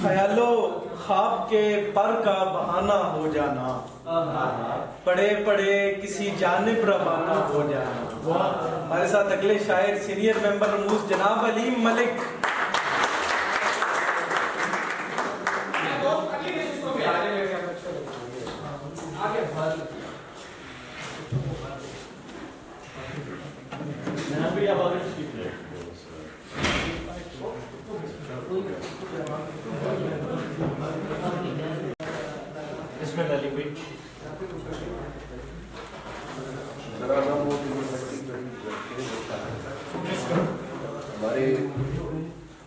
خیالو خواب کے پر کا بہانہ ہو جانا، پڑے پڑے کسی جانب روانہ ہو جانا۔ ہمارے ساتھ اگلے شاعر سینئر ممبر رموز جناب علیم ملک۔ ہمارے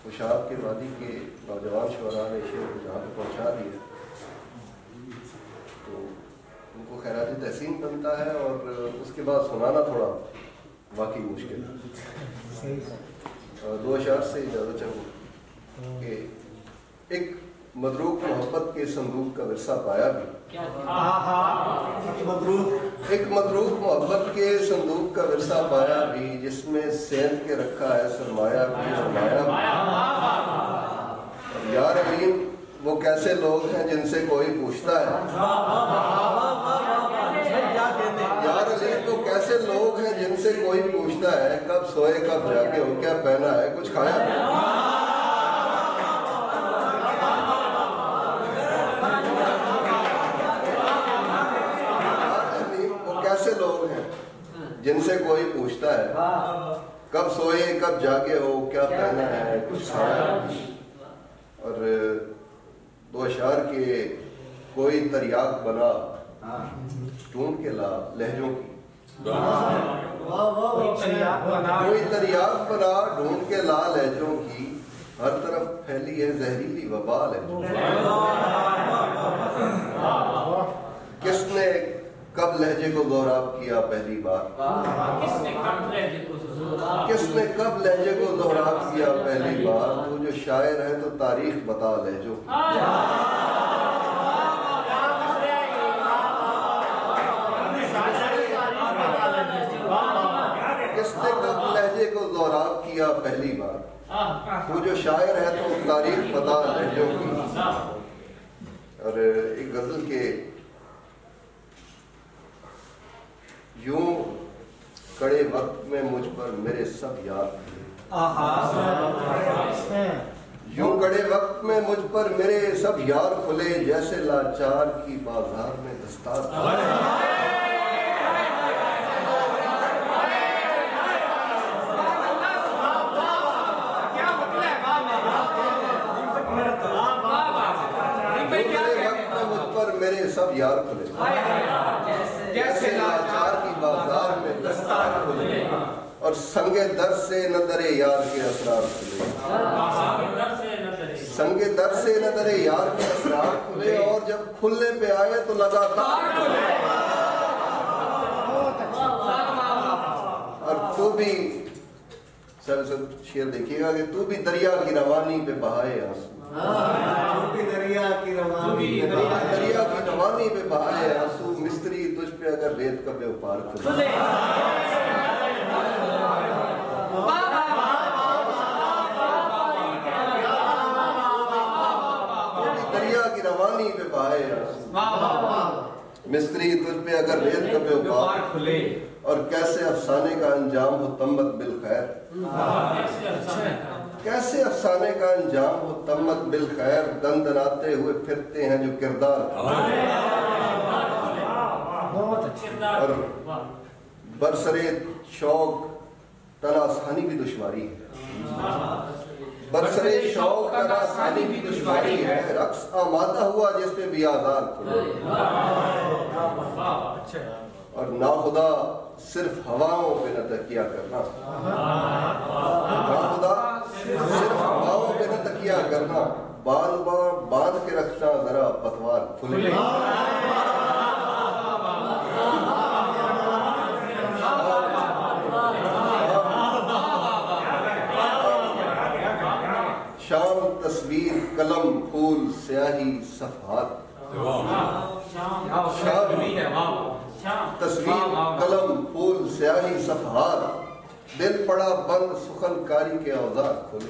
خوشاب کے وادی کے نوجوان شعراء نے شعر کو جہاں تک پہنچا دیا تو ان کو خیرات تحسین بنتا ہے، اور اس کے بعد سنانا تھوڑا واقعی مشکل ہے۔ دو اشعار سے اجازت چاہوں کہ ایک مدروک محبت کے صندوق کا ورثہ پایا بھی، ایک مدروک محبت کے صندوق کا ورثہ پایا بھی، جس میں سینت کے رکھا ہے سرمایہ بھی سرمایہ بھی۔ یار علیم وہ کیسے لوگ ہیں جن سے کوئی پوچھتا ہے، یار علیم وہ کیسے لوگ ہیں جن سے کوئی پوچھتا ہے، کب سوئے کب جاگے ہو کیا پہنا ہے کچھ کھایا بھی۔ ایسے لوگ ہیں جن سے کوئی پوچھتا ہے، کب سوئے کب جاگے ہو کیا پہنا ہے کچھ کھایا۔ اور دو اشعار کے کوئی تریاق بنا ڈھونڈ کے لا لہجوں کی، کوئی تریاق بنا ڈھونڈ کے لا لہجوں کی، ہر طرف پھیلی ہے زہریلی وبا لہجوں کی۔ کس نے کب لہجے کو دوراب کیا پہلی بار، کس نے کب لہجے کو دوراب کیا پہلی بار، تو جو شاعر ہے تو تاریخ بتا لہجوں کی۔ کس نے کب لہجے کو دوراب کیا پہلی بار، تو جو شاعر ہے تو تاریخ بتا لہجوں کی۔ اور ایک غزل کے یوں کڑے وقت میں مجھ پر میرے سب یار کھلے، یوں کڑے وقت میں مجھ پر میرے سب یار کھلے، جیسے لاچار کی بازار میں دستار کھلے۔ میرے سب یار کھلے، جیسے لاچار کی بازار میں دستار کھلے، اور سنگ در سے نہ در یار کے اسرار کھلے، سنگ در سے نہ در یار کے اسرار کھلے، اور جب کھلنے پہ آئے تو لگاتار کھلے۔ اور تو بھی سب شعر دیکھیے گا کہ تو بھی دریا کی روانی پہ بہائے آنسو، دریا کی روانی پہ بہائے آنسو، مستری تجھ پہ اگر ریت کا بے پار کھلے۔ دریا کی روانی پہ بہائے آنسو، مستری تجھ پہ اگر ریت کا بے پار کھلے، اور کیسے افسانے کا انجام ہو تمت بالخیر، کیسے افسانے کا انجام ہو تمت بالخیر، دن دناتے ہوئے پھرتے ہیں جو کردار۔ اور برسرے شوق تن آسانی بھی دشواری ہے، برسرے شوق تن آسانی بھی دشواری ہے، رقص آمادہ ہوا جس پہ بھی آزار کھلے۔ اور ناخدا صرف ہواؤں پہ نہ تکیہ کرنا، ناخدا صرف ہواؤں پہ نہ تکیہ کرنا، باندھ کے رکھنا ذرا پتوار کھلے۔ شام تصویر قلم پھول سیاہی صفحات، تصویر قلم پھول سیاہی صفحات، دل پڑا بند سخن کاری کے اوزار کھلے۔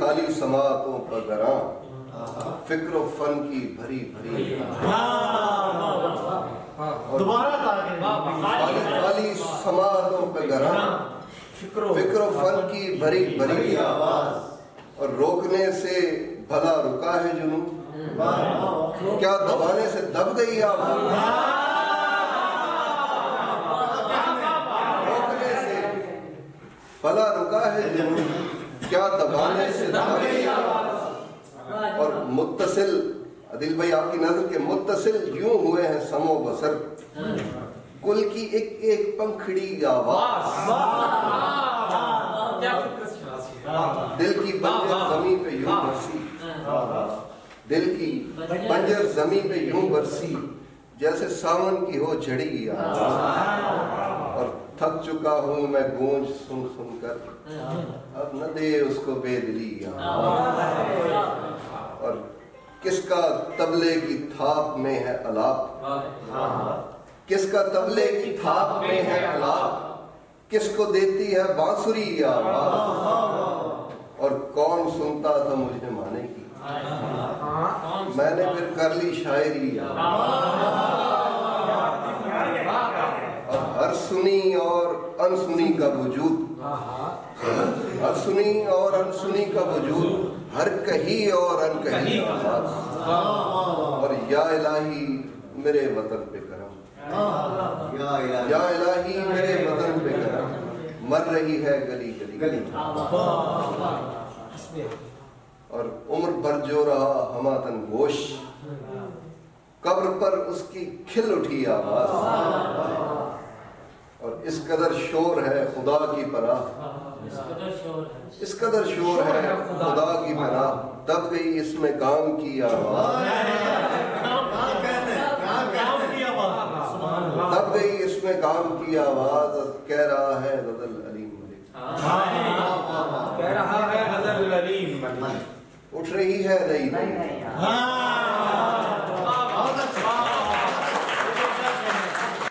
خالی سماعتوں پر گراں فکر و فن کی بھری بھری خالی سماعتوں پر گراں فکر و فن کی بھری بھری آواز اور روکنے سے بھلا رکا ہے جنون کیا دبانے سے دب گئی آواز روکنے سے بھلا رکا ہے جنون کیا دبانے سے دب گئی آواز اور متصل عدل بھائی آپ کی نظر کے متصل یوں ہوئے ہیں سم و بسر کل کی ایک ایک پنکھڑی آواز دل کی بنجر زمین پہ یوں برسی دل کی بنجر زمین پہ یوں برسی جیسے ساون کی ہو جھڑی آواز اور تھک چکا ہوں میں گونج سن سن کر اب نہ دے اس کو بے دلی آواز اور کس کا تبلے کی تھاپ میں ہے الاپ کس کا تبلے کی تھاپ میں ہے الاپ کس کو دیتی ہے بانسری آواز اور کون سنتا تھا مجھے مانے کی میں نے پھر کر لی شاعری اور ہر سنی اور انسنی کا وجود ہر سنی اور انسنی کا وجود ہر کہی اور ان کہی آواز اور یا الہی میرے وطن پہ کرم یا الہی میرے وطن پہ کرم مر رہی ہے گلی گلی اور عمر بھر جو رہا ہماتن گوش قبر پر اس کی کھل اٹھی آواز اور اس قدر شور ہے خدا کی پناہ اس قدر شور ہے خدا کی پناہ دب گئی اس میں کام کی آواز دب گئی اس میں کام کی آواز کہہ رہا ہے غزل علیم ملک کہہ رہا ہے غزل علیم ملک اٹھ رہی ہے نئی نئی